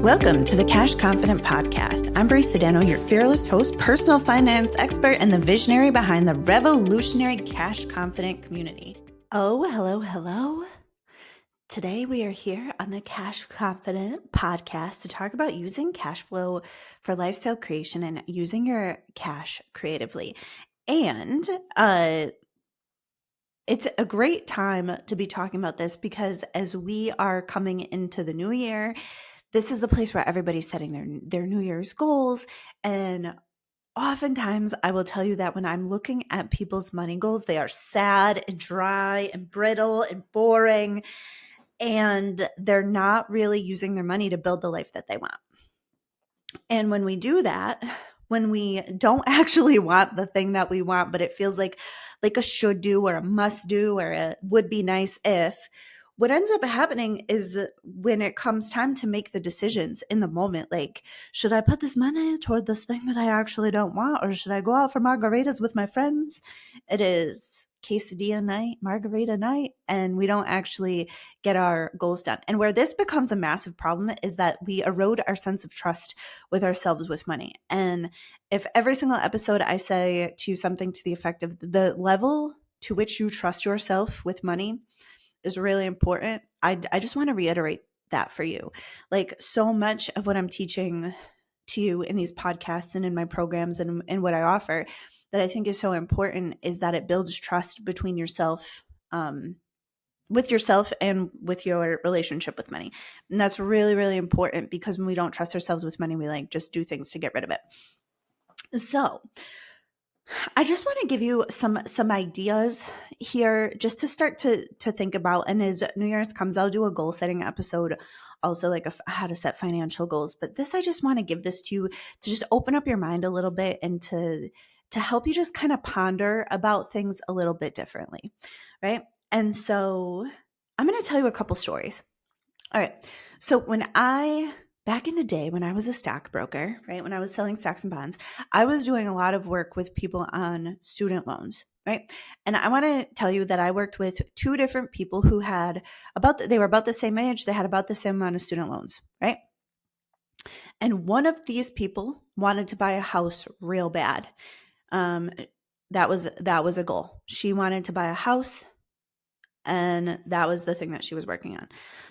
Welcome to the Cash Confident Podcast. I'm BRIE, your fearless host, personal finance expert, and the visionary behind the revolutionary Cash Confident community. Oh, hello. Today we are here on the Cash Confident Podcast to talk about using cash flow for lifestyle creation and using your cash creatively. And it's a great time to be talking about this because as we are coming into the new year, this is the place where everybody's setting their New Year's goals. And oftentimes I will tell you that when I'm looking at people's money goals, they are sad and dry and brittle and boring, and they're not really using their money to build the life that they want. And when we do that, when we don't actually want the thing that we want, but it feels like a should do or a must do or a would be nice if, what ends up happening is when it comes time to make the decisions in the moment, like, should I put this money toward this thing that I actually don't want, or should I go out for margaritas with my friends? It is quesadilla night, margarita night, and we don't actually get our goals done. And where this becomes a massive problem is that we erode our sense of trust with ourselves with money. And if every single episode I say to you something to the effect of the level to which you trust yourself with money is really important, I just want to reiterate that for you. Like, so much of what I'm teaching to you in these podcasts and in my programs and what I offer that I think is so important is that it builds trust between yourself, with yourself and with your relationship with money. And that's really, really important because when we don't trust ourselves with money, we just do things to get rid of it. So I just want to give you some ideas here just to start to think about. And as New Year's comes, I'll do a goal setting episode, also like how to set financial goals. But this, I just want to give this to you to just open up your mind a little bit and to help you just kind of ponder about things a little bit differently, right? And so I'm going to tell you a couple stories. All right. So back in the day when I was a stockbroker, right, when I was selling stocks and bonds, I was doing a lot of work with people on student loans, right? And I want to tell you that I worked with two different people who had they were about the same age. They had about the same amount of student loans, right? And one of these people wanted to buy a house real bad. That was a goal. She wanted to buy a house, and that was the thing that she was working on.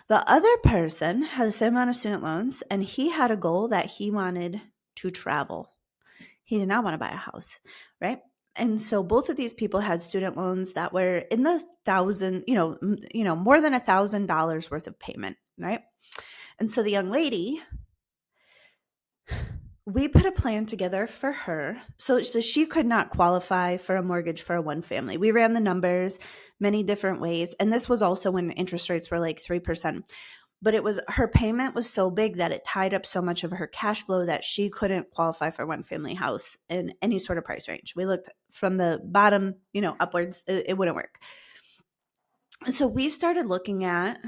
The other person had the same amount of student loans, and he had a goal that he wanted to travel. He did not want to buy a house, right? And so both of these people had student loans that were in the thousand, more than $1,000 worth of payment, right? And so the young lady, we put a plan together for her so she could not qualify for a mortgage for a one family. We ran the numbers many different ways. And this was also when interest rates were like 3%. But her payment was so big that it tied up so much of her cash flow that she couldn't qualify for one family house in any sort of price range. We looked from the bottom, upwards, it wouldn't work. So we started looking at,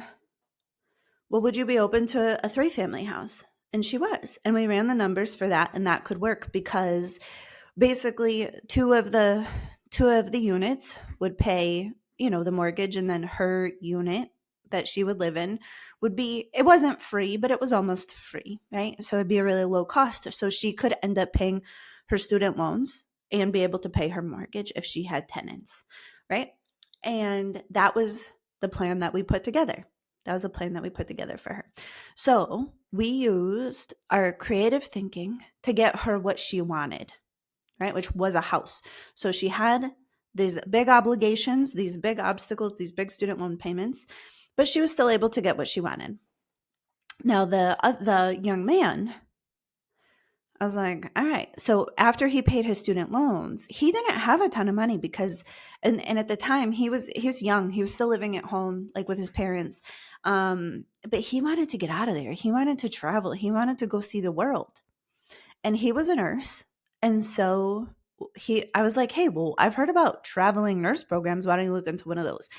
well, would you be open to a 3-family house? And she was. And we ran the numbers for that, and that could work because basically two of the units would pay, the mortgage, and then her unit that she would live in it wasn't free, but it was almost free, right? So it'd be a really low cost. So she could end up paying her student loans and be able to pay her mortgage if she had tenants, right? And that was the plan that we put together. That was the plan that we put together for her. So we used our creative thinking to get her what she wanted, right? Which was a house. So she had these big obligations, these big obstacles, these big student loan payments, but she was still able to get what she wanted. Now the young man, I was like, all right. So after he paid his student loans, he didn't have a ton of money because, and at the time he was young. He was still living at home, like with his parents. But he wanted to get out of there. He wanted to travel. He wanted to go see the world. And he was a nurse. And so I was like, hey, well, I've heard about traveling nurse programs. Why don't you look into one of those?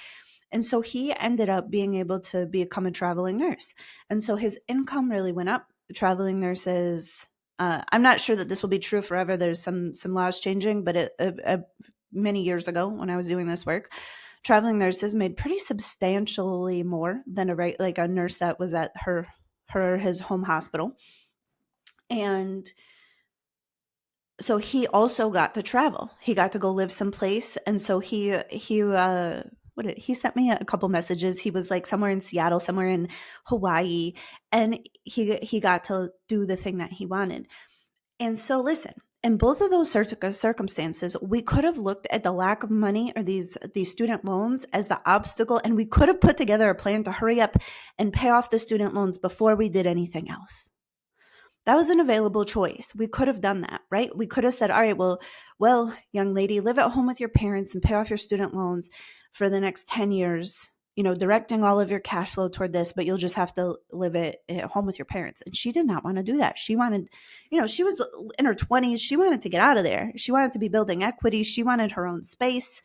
And so he ended up being able to become a traveling nurse. And so his income really went up. Traveling nurses, I'm not sure that this will be true forever. There's some laws changing, but many years ago when I was doing this work, traveling nurses made pretty substantially more than a nurse that was at her her his home hospital. And so he also got to travel. He got to go live someplace. And so he sent me a couple messages. He was like somewhere in Seattle, somewhere in Hawaii, and he got to do the thing that he wanted. And so listen, in both of those circumstances, we could have looked at the lack of money or these student loans as the obstacle, and we could have put together a plan to hurry up and pay off the student loans before we did anything else. That was an available choice. We could have done that, right? We could have said, all right, well, young lady, live at home with your parents and pay off your student loans for the next 10 years, directing all of your cash flow toward this, but you'll just have to live at home with your parents. And she did not want to do that. She wanted, she was in her 20s. She wanted to get out of there. She wanted to be building equity. She wanted her own space.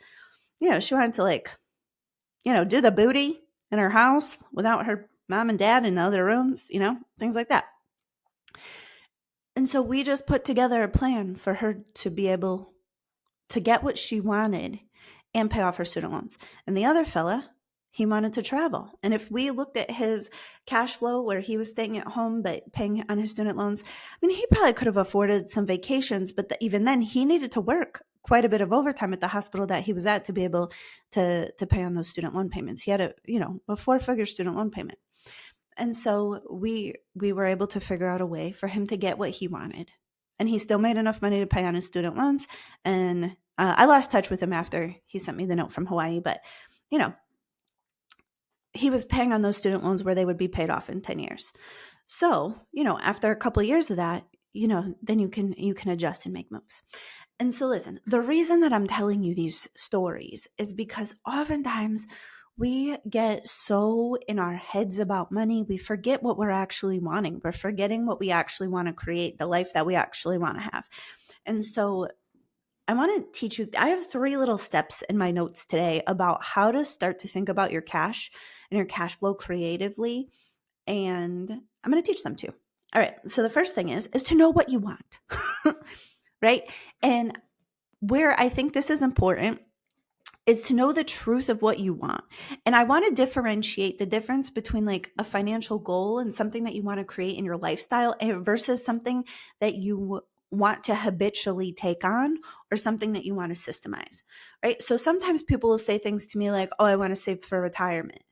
She wanted to do the booty in her house without her mom and dad in the other rooms, things like that. And so we just put together a plan for her to be able to get what she wanted and pay off her student loans. And the other fella, he wanted to travel. And if we looked at his cash flow where he was staying at home but paying on his student loans, he probably could have afforded some vacations, but even then he needed to work quite a bit of overtime at the hospital that he was at to be able to pay on those student loan payments. He had a 4-figure student loan payment. And so we were able to figure out a way for him to get what he wanted. And he still made enough money to pay on his student loans. And I lost touch with him after he sent me the note from Hawaii. But, he was paying on those student loans where they would be paid off in 10 years. So, after a couple of years of that, then you can adjust and make moves. And so listen, the reason that I'm telling you these stories is because oftentimes we get so in our heads about money, we forget what we're actually wanting. We're forgetting what we actually want to create, the life that we actually want to have. And so I want to teach you, I have 3 little steps in my notes today about how to start to think about your cash and your cash flow creatively. And I'm going to teach them too. All right. So the first thing is to know what you want, right? And where I think this is important is to know the truth of what you want. And I want to differentiate the difference between like a financial goal and something that you want to create in your lifestyle versus something that you want to habitually take on or something that you want to systemize, right? So sometimes people will say things to me like, oh, I want to save for retirement.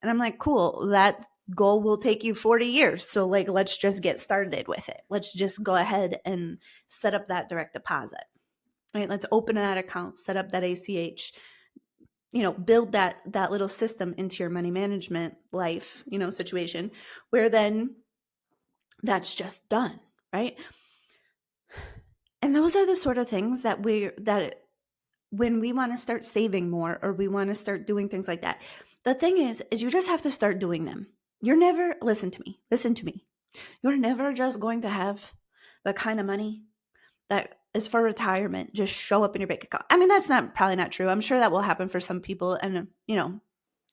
And I'm like, cool, that goal will take you 40 years. So like, let's just get started with it. Let's just go ahead and set up that direct deposit, right? Let's open that account, set up that ACH, build that little system into your money management life, situation where then that's just done, right? And those are the sort of things that when we want to start saving more or we want to start doing things like that, the thing is you just have to start doing them. You're never, listen to me. You're never just going to have the kind of money that is for retirement just show up in your bank account. That's probably not true. I'm sure that will happen for some people. And,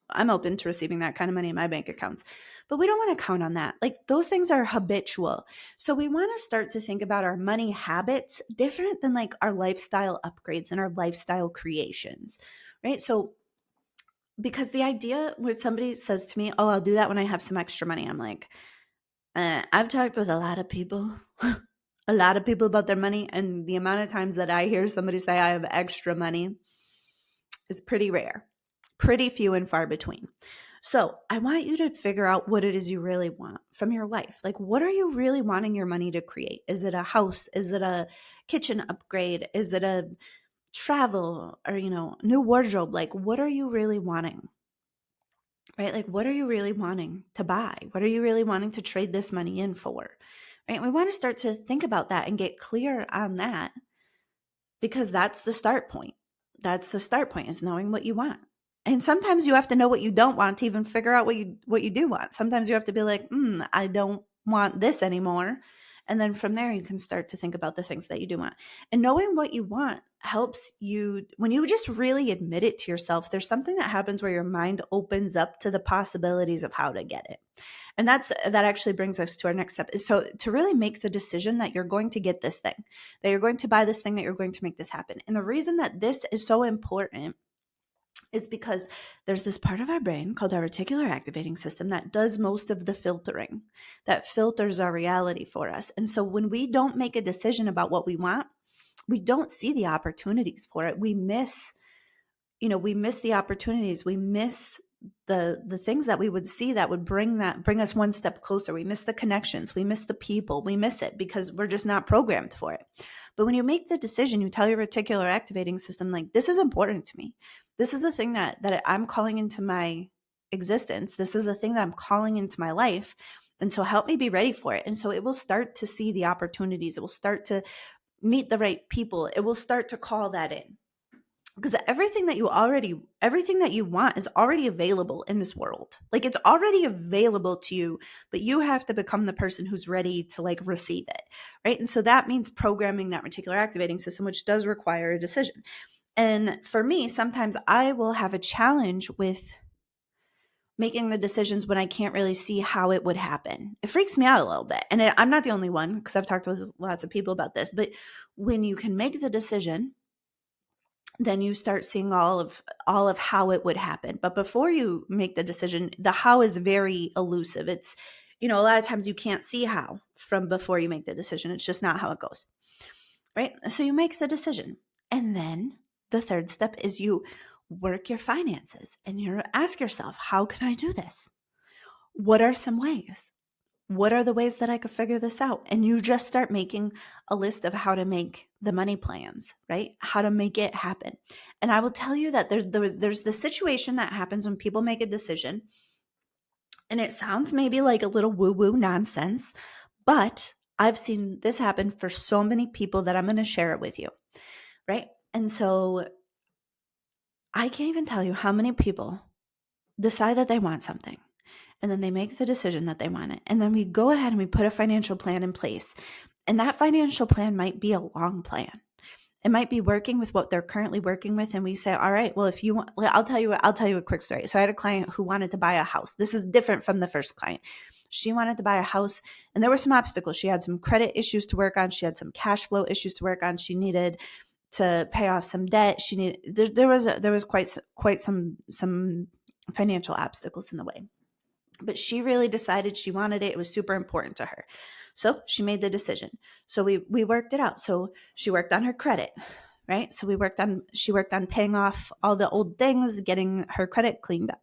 I'm open to receiving that kind of money in my bank accounts. But we don't want to count on that. Like those things are habitual. So we want to start to think about our money habits different than like our lifestyle upgrades and our lifestyle creations, right? So because the idea when somebody says to me, oh, I'll do that when I have some extra money, I'm like, I've talked with a lot of people about their money, and the amount of times that I hear somebody say I have extra money is pretty rare, pretty few and far between. So I want you to figure out what it is you really want from your life. Like, what are you really wanting your money to create? Is it a house? Is it a kitchen upgrade? Is it a travel or, new wardrobe? Like, what are you really wanting? Right? Like, what are you really wanting to buy? What are you really wanting to trade this money in for? Right? We want to start to think about that and get clear on that because that's the start point. That's the start point, is knowing what you want. And sometimes you have to know what you don't want to even figure out what you do want. Sometimes you have to be like, I don't want this anymore. And then from there, you can start to think about the things that you do want. And knowing what you want helps you, when you just really admit it to yourself, there's something that happens where your mind opens up to the possibilities of how to get it. And that actually brings us to our next step, is so to really make the decision that you're going to get this thing, that you're going to buy this thing, that you're going to make this happen. And the reason that this is so important is because there's this part of our brain called our reticular activating system that does most of the filtering, that filters our reality for us. And so when we don't make a decision about what we want, we don't see the opportunities for it. We miss the opportunities. We miss the things that we would see that would bring us one step closer. We miss the connections. We miss the people. We miss it because we're just not programmed for it. But when you make the decision, you tell your reticular activating system, like, this is important to me. This is a thing that I'm calling into my existence. This is a thing that I'm calling into my life. And so help me be ready for it. And so it will start to see the opportunities. It will start to meet the right people. It will start to call that in. Because everything that you want is already available in this world. Like, it's already available to you, but you have to become the person who's ready to like receive it, right? And so that means programming that reticular activating system, which does require a decision. And for me, sometimes I will have a challenge with making the decisions when I can't really see how it would happen. It freaks me out a little bit. And I'm not the only one, because I've talked with lots of people about this, but when you can make the decision, then you start seeing all of how it would happen. But before you make the decision, the how is very elusive. It's, a lot of times you can't see how from before you make the decision. It's just not how it goes, right? So you make the decision. And then the third step is you work your finances and you ask yourself, how can I do this? What are some ways? What are the ways that I could figure this out? And you just start making a list of how to make the money plans, right? How to make it happen. And I will tell you that there's the situation that happens when people make a decision. And it sounds maybe like a little woo-woo nonsense, but I've seen this happen for so many people that I'm going to share it with you, right? And so I can't even tell you how many people decide that they want something. And then they make the decision that they want it. And then we go ahead and we put a financial plan in place. And that financial plan might be a long plan. It might be working with what they're currently working with. And we say, all right, well, if you want, I'll tell you a quick story. So I had a client who wanted to buy a house. This is different from the first client. She wanted to buy a house and there were some obstacles. She had some credit issues to work on. She had some cash flow issues to work on. She needed to pay off some debt. There was quite some financial obstacles in the way. But she really decided she wanted it. It was super important to her. So she made the decision. So we worked it out. So she worked on her credit, right? So she worked on paying off all the old things, getting her credit cleaned up.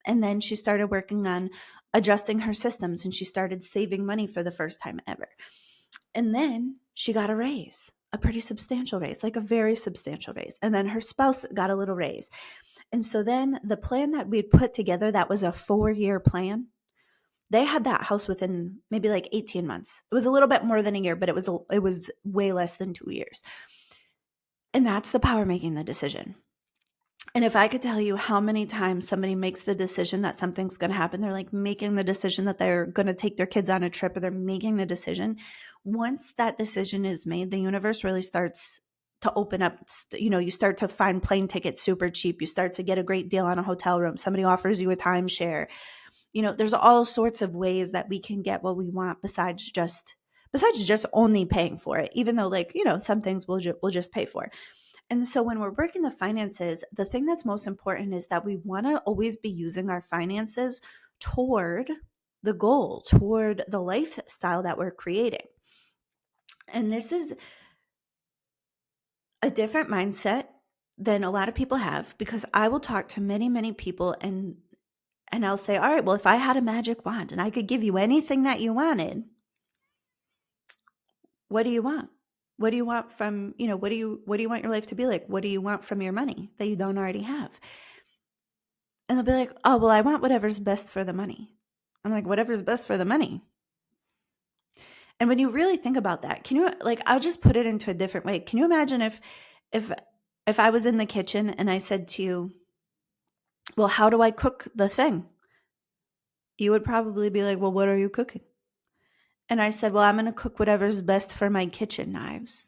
And then she started working on adjusting her systems and she started saving money for the first time ever. And then she got a raise, a pretty substantial raise, like a very substantial raise. And then her spouse got a little raise. And so then the plan that we'd put together, that was a 4-year plan. They had that house within maybe like 18 months. It was a little bit more than a year, but it was way less than 2 years. And that's the power making the decision. And if I could tell you how many times somebody makes the decision that something's going to happen, they're like making the decision that they're going to take their kids on a trip, or they're making the decision. Once that decision is made, the universe really starts to open up. You start to find plane tickets super cheap. You start to get a great deal on a hotel room. Somebody offers you a timeshare. There's all sorts of ways that we can get what we want besides just only paying for it, even though some things we'll just pay for. And so when we're working the finances, the thing that's most important is that we want to always be using our finances toward the goal, toward the lifestyle that we're creating. And this is a different mindset than a lot of people have, because I will talk to many, many people and I'll say, all right, well, if I had a magic wand and I could give you anything that you wanted, what do you want? What do you want from, what do you want your life to be like? What do you want from your money that you don't already have? And they'll be like, oh, well, I want whatever's best for the money. I'm like, whatever's best for the money. And when you really think about that, can you, I'll just put it into a different way. Can you imagine if I was in the kitchen and I said to you, well, how do I cook the thing? You would probably be like, well, what are you cooking? And I said, well, I'm going to cook whatever's best for my kitchen knives.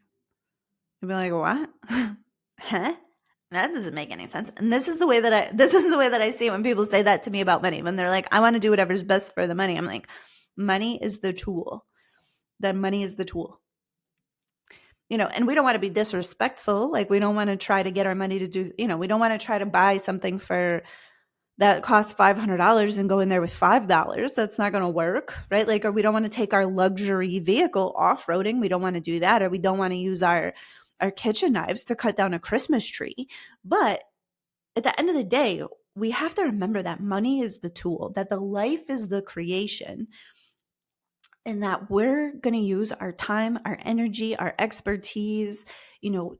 You'd be like, what? Huh? That doesn't make any sense. And this is the way that I see it when people say that to me about money. When they're like, I want to do whatever's best for the money. I'm like, money is the tool. That money is the tool. and we don't want to be disrespectful. Like, we don't want to try to get our money to do, we don't want to try to buy something that costs $500 and go in there with $5. That's not going to work, right? Like, or we don't want to take our luxury vehicle off-roading. We don't want to do that. Or we don't want to use our kitchen knives to cut down a Christmas tree. But at the end of the day, we have to remember that money is the tool, that the life is the creation, and that we're going to use our time, our energy, our expertise,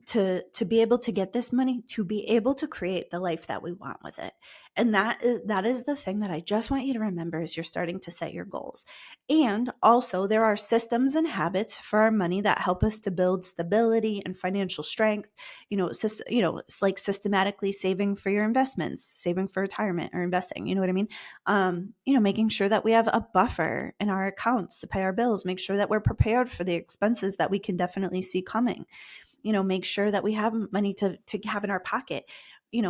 to be able to get this money, to be able to create the life that we want with it. And that is the thing that I just want you to remember as you're starting to set your goals. And also, there are systems and habits for our money that help us to build stability and financial strength. It's like systematically saving for your investments, saving for retirement, or investing. You know what I mean? Making sure that we have a buffer in our accounts to pay our bills, make sure that we're prepared for the expenses that we can definitely see coming, make sure that we have money to have in our pocket,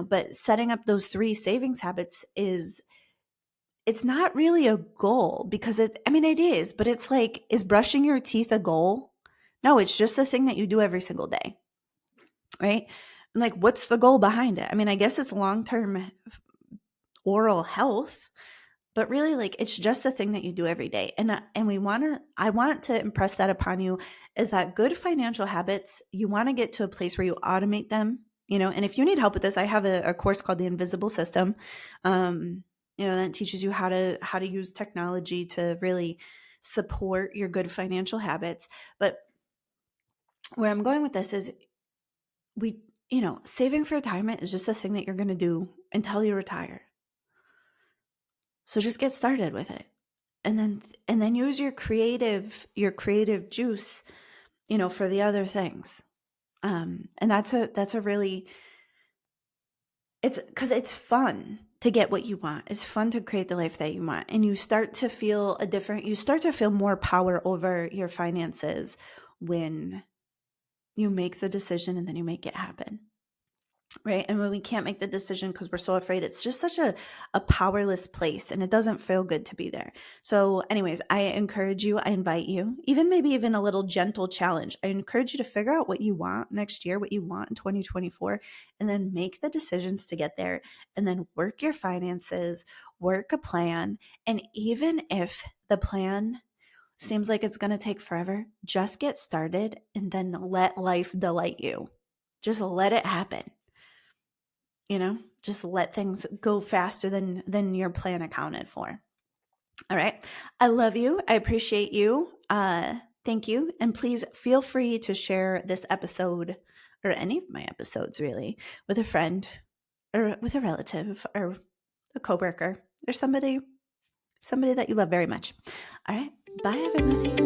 but setting up those 3 savings habits it's not really a goal, because it is, but it's like, is brushing your teeth a goal? No, it's just a thing that you do every single day, right? And like, what's the goal behind it? I guess it's long-term oral health, but really, like, it's just a thing that you do every day. And I want to impress that upon you, is that good financial habits, you want to get to a place where you automate them, and if you need help with this, I have a course called The Invisible System, that teaches you how to use technology to really support your good financial habits. But where I'm going with this is, saving for retirement is just a thing that you're going to do until you retire. So just get started with it. And then use your creative juice, for the other things. And that's a really, it's because it's fun to get what you want. It's fun to create the life that you want. And you start to feel more power over your finances when you make the decision and then you make it happen. Right. And when we can't make the decision because we're so afraid, it's just such a powerless place, and it doesn't feel good to be there. So anyways, I invite you, maybe even a little gentle challenge. I encourage you to figure out what you want next year, what you want in 2024, and then make the decisions to get there, and then work your finances, work a plan. And even if the plan seems like it's going to take forever, just get started and then let life delight you. Just let it happen. Just let things go faster than your plan accounted for. All right. I love you. I appreciate you. Thank you. And please feel free to share this episode, or any of my episodes really, with a friend, or with a relative, or a coworker, or somebody that you love very much. All right. Bye, everybody.